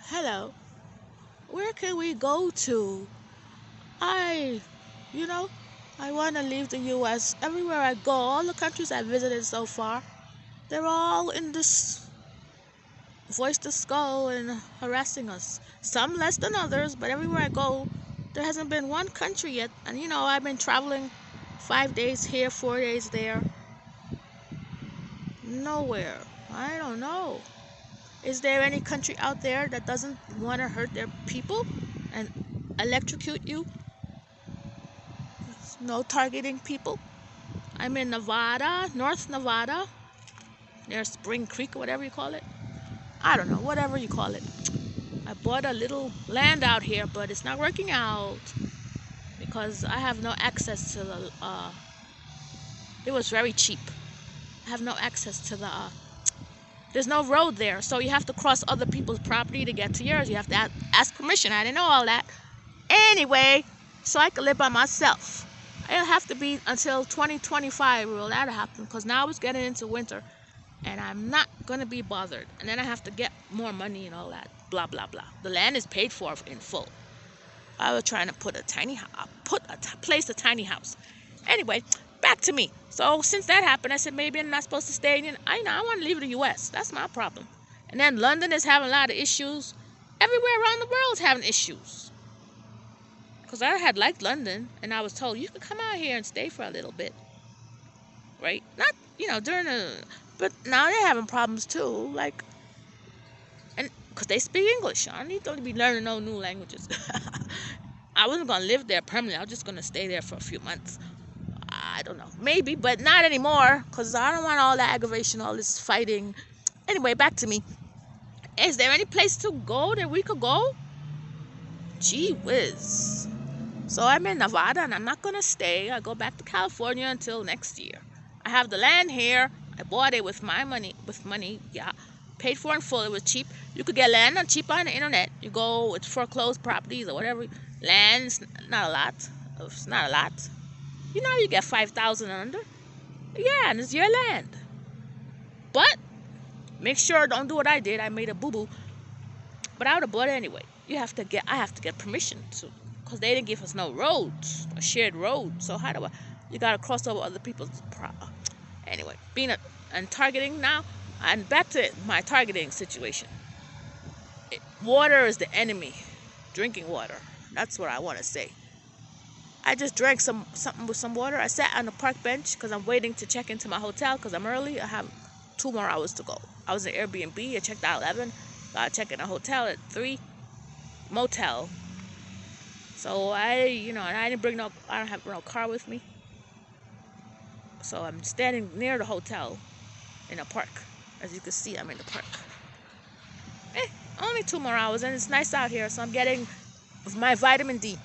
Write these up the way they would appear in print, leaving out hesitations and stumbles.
Hello, where can we go to? I, you know, I want to leave the US. Everywhere I go, all the countries I visited so far, they're all in this voice to skull and harassing us. Some less than others, but everywhere I go, there hasn't been one country yet. And I've been traveling 5 days here, 4 days there. Nowhere. I don't know. Is there any country out there that doesn't want to hurt their people and electrocute you? No targeting people. I'm in Nevada, North Nevada, near Spring Creek or whatever you call it. I don't know, whatever you call it. I bought a little land out here, but it's not working out because I have no access to the. It was very cheap. I have no access to the. There's no road there, so you have to cross other people's property to get to yours. You have to ask permission. I didn't know all that. Anyway, so I could live by myself. It'll have to be until 2025 will that happen, because now it's getting into winter and I'm not going to be bothered. And then I have to get more money and all that. Blah, blah, blah. The land is paid for in full. I was trying to put a tiny house, place a tiny house. Anyway, back to me. So since that happened, I said maybe I'm not supposed to stay in. I want to leave the U.S. That's my problem. And then London is having a lot of issues. Everywhere around the world is having issues. Because I had liked London, and I was told you could come out here and stay for a little bit, right? Not during but now they're having problems too, like, and because they speak English. I need to be learning no new languages. I wasn't gonna live there permanently. I was just gonna stay there for a few months. I don't know, maybe, but not anymore, because I don't want all that aggravation, all this fighting. Anyway, back to me. Is there any place to go that we could go? Gee whiz. So I'm in Nevada and I'm not going to stay. I go back to California until next year. I have the land here. I bought it with my money. Yeah. Paid for in full. It was cheap. You could get land on cheap on the internet. You go with foreclosed properties or whatever. Land's not a lot. It's not a lot. You get 5,000 under. Yeah, and it's your land. But make sure don't do what I did. I made a boo-boo. But I would have bought it anyway. I have to get permission to, because they didn't give us no roads, a shared road. So how do you got to cross over other people's anyway, and targeting now, and back to my targeting situation. Water is the enemy. Drinking water. That's what I want to say. I just drank something with some water. I sat on the park bench because I'm waiting to check into my hotel because I'm early. I have 2 more hours to go. I was in Airbnb. I checked out 11. Got to check in a hotel at 3. Motel. So I don't have no car with me. So I'm standing near the hotel in a park. As you can see, I'm in the park. Only 2 more hours, and it's nice out here, so I'm getting my vitamin D.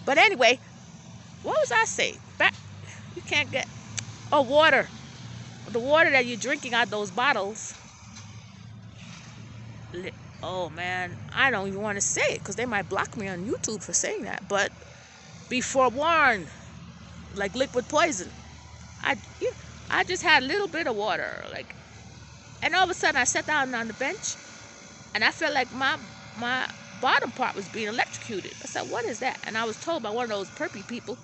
But anyway, what was I saying? You can't get water. The water that you're drinking out those bottles. Oh man, I don't even want to say it because they might block me on YouTube for saying that. But be forewarned, like liquid poison. I just had a little bit of water, and all of a sudden I sat down on the bench, and I felt like my bottom part was being electrocuted. I said, "What is that?" And I was told by one of those perpy people,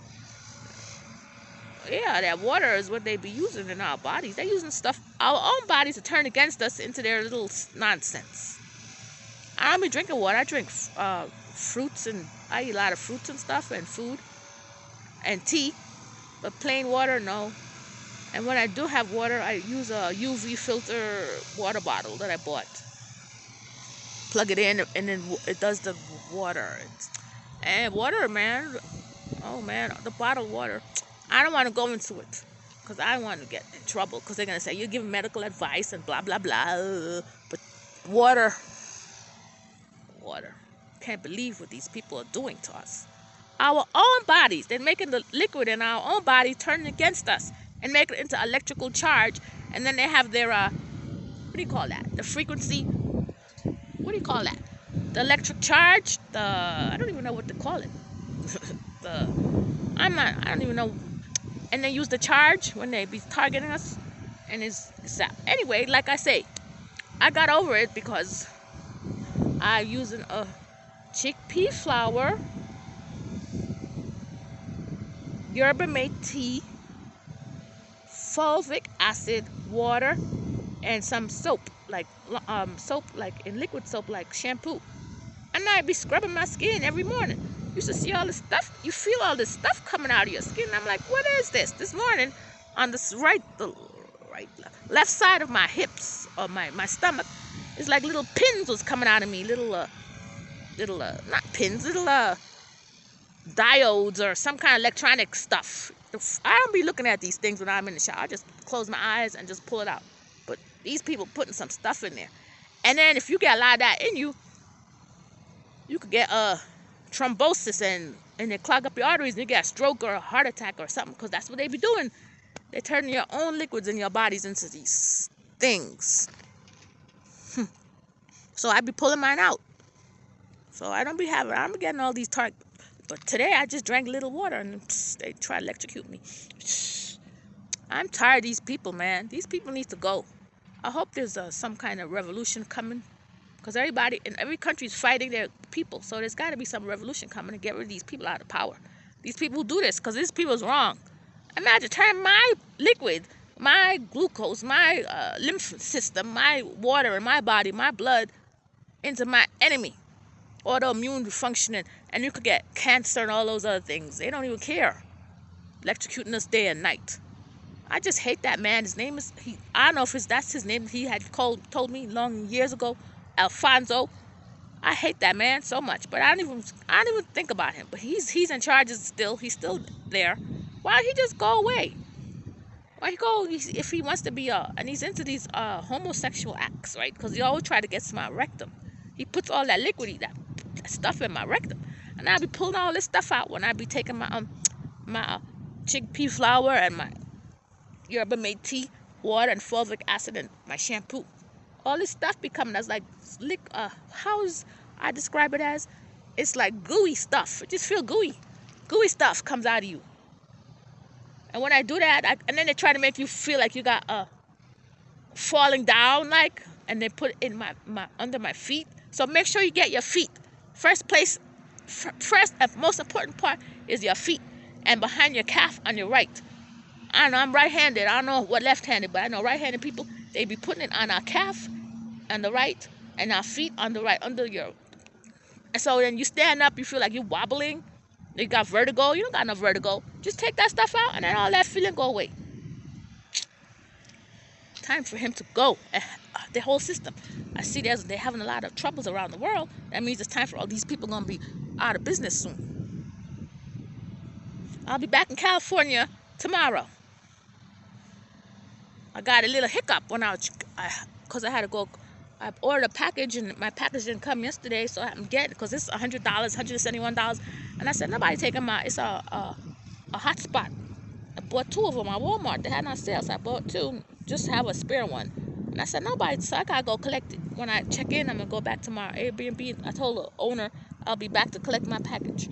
yeah, that water is what they be using in our bodies. They're using stuff, our own bodies, to turn against us into their little nonsense. I don't be drinking water. I drink fruits, and I eat a lot of fruits and stuff, and food, and tea. But plain water, no. And when I do have water, I use a UV filter water bottle that I bought. Plug it in, and then it does the water. And water, man. Oh, man, the bottled water. I don't want to go into it because I don't want to get in trouble because they're going to say, you're giving medical advice and blah, blah, blah. But water. Can't believe what these people are doing to us. Our own bodies, they're making the liquid in our own body turning against us and make it into electrical charge. And then they have their, what do you call that? The frequency, what do you call that? The electric charge, I don't even know what to call it. I don't even know. And they use the charge when they be targeting us. And it's that. Anyway, like I say, I got over it because I'm using a chickpea flour, yerba mate tea, fulvic acid, water, and some soap, like in liquid soap, like shampoo. And I'd be scrubbing my skin every morning. You should see all this stuff. You feel all this stuff coming out of your skin. I'm like, what is this? This morning, on the left side of my hips or my stomach, it's like little pins was coming out of me. Little not pins, little diodes or some kind of electronic stuff. I don't be looking at these things when I'm in the shower. I just close my eyes and just pull it out. But these people putting some stuff in there. And then if you get a lot of that in you, you could get thrombosis and they clog up your arteries and you get a stroke or a heart attack or something, because that's what they be doing. They're turning your own liquids in your bodies into these things. So I be pulling mine out. So I don't be getting all these but today I just drank a little water and they try to electrocute me. I'm tired of these people, man. These people need to go. I hope there's some kind of revolution coming, because everybody in every country is fighting their people. So there's got to be some revolution coming to get rid of these people out of power. These people who do this, because these people is wrong. Imagine turning my liquid, my glucose, my lymph system, my water in my body, my blood, into my enemy. Autoimmune functioning, and you could get cancer and all those other things. They don't even care. Electrocuting us day and night. I just hate that man. His name is, I don't know if that's his name. He had told me long years ago, Alfonso. I hate that man so much, but I don't even think about him. But he's in charge still. He's still there. Why don't he just go away? Why he go if he wants to be and he's into these homosexual acts, right? Because he always try to get to my rectum. He puts all that liquidy, that stuff in my rectum, and I be pulling all this stuff out when I be taking my chickpea flour and my yerba mate tea, water, and fulvic acid, and my shampoo. All this stuff be coming as like I describe it as, it's like gooey stuff. It just feel gooey. Gooey stuff comes out of you. And when I do that, and then they try to make you feel like you got falling down, like, and they put it in my under my feet. So make sure you get your feet. First and most important part is your feet, and behind your calf on your right. I know I'm right-handed. I don't know what left-handed, but I know right-handed people, they be putting it on our calf on the right and our feet on the right under your. And so then you stand up, you feel like you're wobbling. You got vertigo. You don't got no vertigo. Just take that stuff out, and then all that feeling go away. Time for him to go. The whole system. I see they're having a lot of troubles around the world. That means it's time for all these people going to be out of business soon. I'll be back in California tomorrow. I got a little hiccup when because I had to go. I ordered a package and my package didn't come yesterday, so I'm getting, because it's $100, $171, and I said nobody taking it's a hotspot. I bought 2 of them at Walmart. They had on sale, so I bought 2, just have a spare one. And I said nobody, so I gotta go collect it. When I check in, I'm gonna go back to my Airbnb. I told the owner I'll be back to collect my package.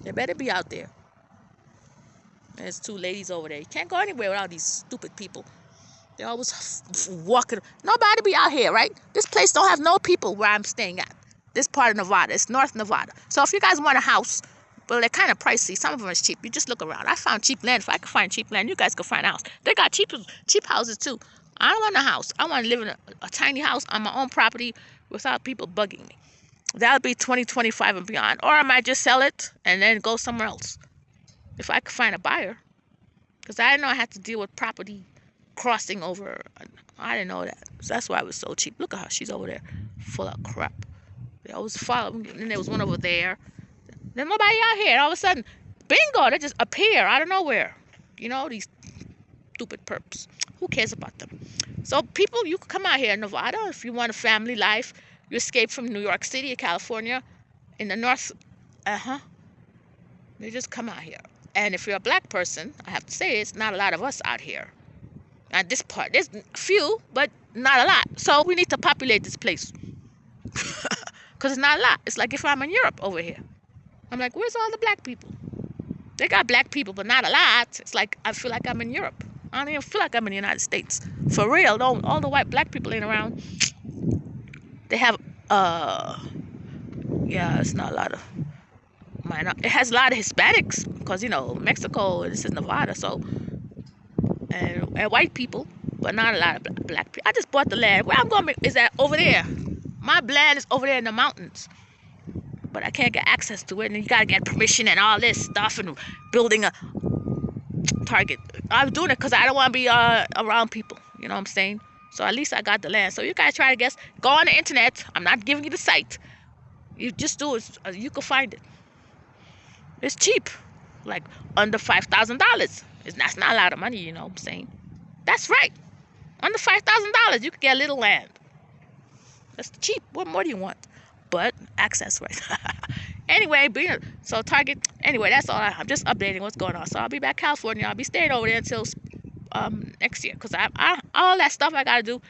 They better be out there. There's 2 ladies over there. You can't go anywhere without these stupid people. They're always walking. Nobody be out here, right? This place don't have no people where I'm staying at. This part of Nevada. It's North Nevada. So if you guys want a house, well, they're kind of pricey. Some of them is cheap. You just look around. I found cheap land. If I could find cheap land, you guys could find a house. They got cheap houses, too. I don't want a house. I want to live in a tiny house on my own property without people bugging me. That'll be 2025 and beyond. Or I might just sell it and then go somewhere else. If I could find a buyer. Because I didn't know I had to deal with property crossing over. I didn't know that. So that's why it was so cheap. Look at her. She's over there full of crap. They always follow me. And then there was one over there. Then nobody out here. And all of a sudden, bingo, they just appear out of nowhere. You know, these stupid perps. Who cares about them? So people, you can come out here in Nevada if you want a family life. You escape from New York City or California in the north. You just come out here. And if you're a black person, I have to say, it's not a lot of us out here. At this part, there's few, but not a lot. So we need to populate this place. Because it's not a lot. It's like if I'm in Europe over here. I'm like, where's all the black people? They got black people, but not a lot. It's like I feel like I'm in Europe. I don't even feel like I'm in the United States. For real, all the white black people ain't around. They have Yeah, it's not a lot of it has a lot of Hispanics because Mexico. This is Nevada, so and white people, but not a lot of black people. I just bought the land. Where I'm going is that over there. My land is over there in the mountains, but I can't get access to it, and you gotta get permission and all this stuff and building a Target. I'm doing it because I don't want to be around people. You know what I'm saying? So at least I got the land. So you guys try to guess. Go on the internet. I'm not giving you the site. You just do it. You can find it. It's cheap, like under $5,000. That's not a lot of money. You know what I'm saying? That's right. Under $5,000, you can get a little land. That's cheap. What more do you want? But access, right? Anyway, so Target. Anyway, that's all. I'm just updating what's going on. So I'll be back California. I'll be staying over there until next year, because I all that stuff I gotta do.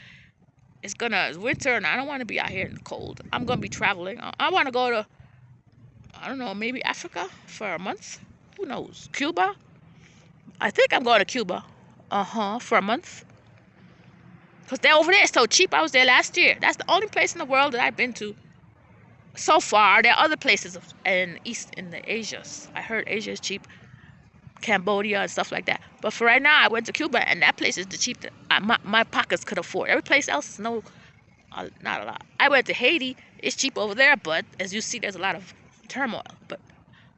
It's winter, and I don't want to be out here in the cold. I'm gonna be traveling. I want to go to, I don't know, maybe Africa for a month. Who knows? Cuba. I think I'm going to Cuba. For a month. Because they're over there so cheap. I was there last year. That's the only place in the world that I've been to so far. There are other places in the Asia. I heard Asia is cheap. Cambodia and stuff like that. But for right now, I went to Cuba, and that place is the cheap that my pockets could afford. Every place else is not a lot. I went to Haiti. It's cheap over there, but as you see, there's a lot of turmoil. But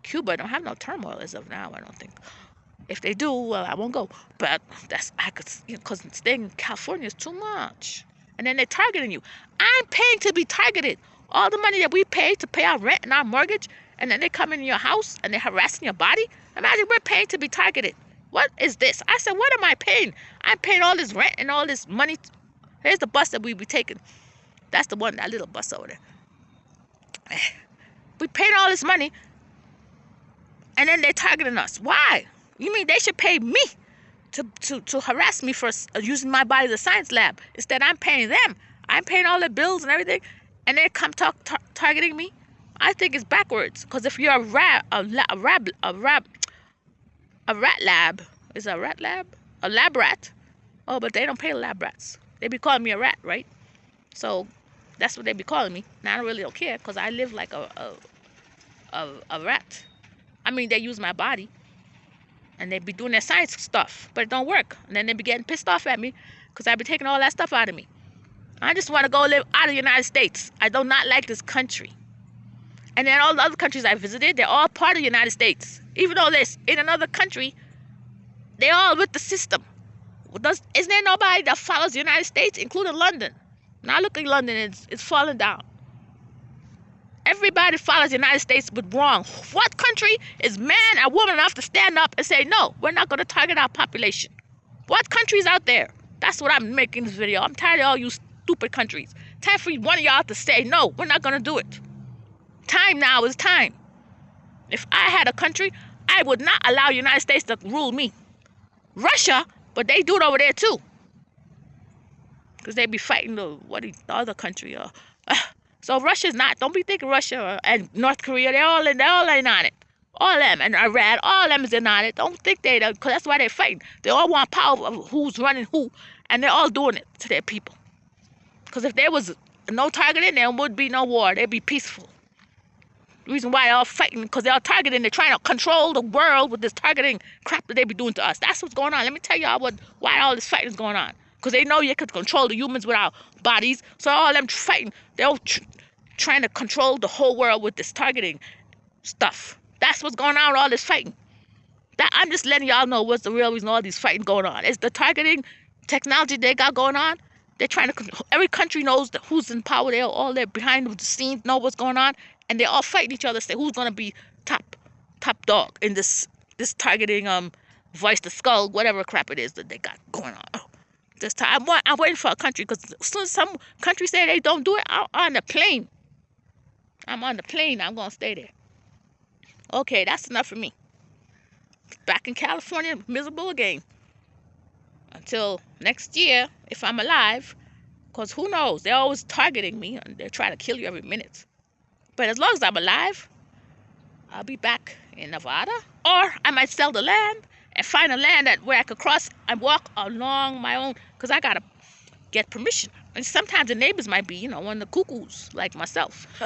Cuba don't have no turmoil as of now, I don't think. If they do, well, I won't go. But because staying in California is too much. And then they're targeting you. I'm paying to be targeted. All the money that we pay to pay our rent and our mortgage, and then they come in your house and they're harassing your body. Imagine we're paying to be targeted. What is this? I said, what am I paying? I'm paying all this rent and all this money. Here's the bus that we be taking. That's the one, that little bus over there. We paid all this money, and then they're targeting us. Why? You mean they should pay me to harass me for using my body as a science lab? Instead, I'm paying them. I'm paying all the bills and everything, and they come targeting me. I think it's backwards. Because if you're a rat lab, is a rat lab? A lab rat. Oh, but they don't pay lab rats. They be calling me a rat, right? So that's what they be calling me. Now I really don't care, because I live like a rat. I mean, they use my body, and they be doing their science stuff, but it don't work. And then they be getting pissed off at me because I be taking all that stuff out of me. I just want to go live out of the United States. I do not like this country. And then all the other countries I visited, they're all part of the United States. Even though they're in another country, they're all with the system. Isn't there nobody that follows the United States, including London? Now look at London, it's falling down. Everybody follows the United States, but wrong. What country is man and woman enough to stand up and say, no, we're not going to target our population? What countries out there? That's what I'm making this video. I'm tired of all you stupid countries. Time for one of y'all to say, no, we're not going to do it. Time now is time. If I had a country, I would not allow the United States to rule me. Russia, but they do it over there too. Because they be fighting the other country. So Russia's not. Don't be thinking Russia and North Korea. They're all in on it. All of them. And Iran, all of them is in on it. Don't think they don't, because that's why they're fighting. They all want power of who's running who. And they're all doing it to their people. Because if there was no targeting, there would be no war. They'd be peaceful. The reason why they're all fighting, because they're all targeting. They're trying to control the world with this targeting crap that they be doing to us. That's what's going on. Let me tell y'all why all this fighting is going on. Because they know you can control the humans with our bodies. So all them fighting, they're all trying to control the whole world with this targeting stuff. That's what's going on with all this fighting. I'm just letting y'all know what's the real reason all these fighting going on. It's the targeting technology they got going on. They're trying to, every country knows who's in power. They're all there behind the scenes, know what's going on. And they're all fighting each other, say who's going to be top dog in this targeting, voice the skull, whatever crap it is that they got going on. This time, I'm waiting for a country, because as soon as some countries say they don't do it, I'm on the plane. I'm on the plane. I'm going to stay there. Okay, that's enough for me. Back in California, miserable again. Until next year, if I'm alive. Because who knows? They're always targeting me, and they're trying to kill you every minute. But as long as I'm alive, I'll be back in Nevada. Or I might sell the land and find a land where I could cross and walk along my own. Because I got to get permission. And sometimes the neighbors might be, you know, one of the cuckoos like myself. So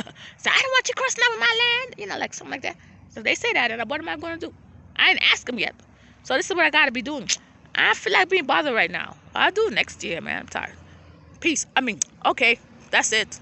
I don't want you crossing over my land, you know, like something like that. So if they say that, then what am I going to do? I didn't ask them yet. So this is what I got to be doing. I feel like being bothered right now. I'll do it next year, man. I'm tired. Peace. I mean, okay, that's it.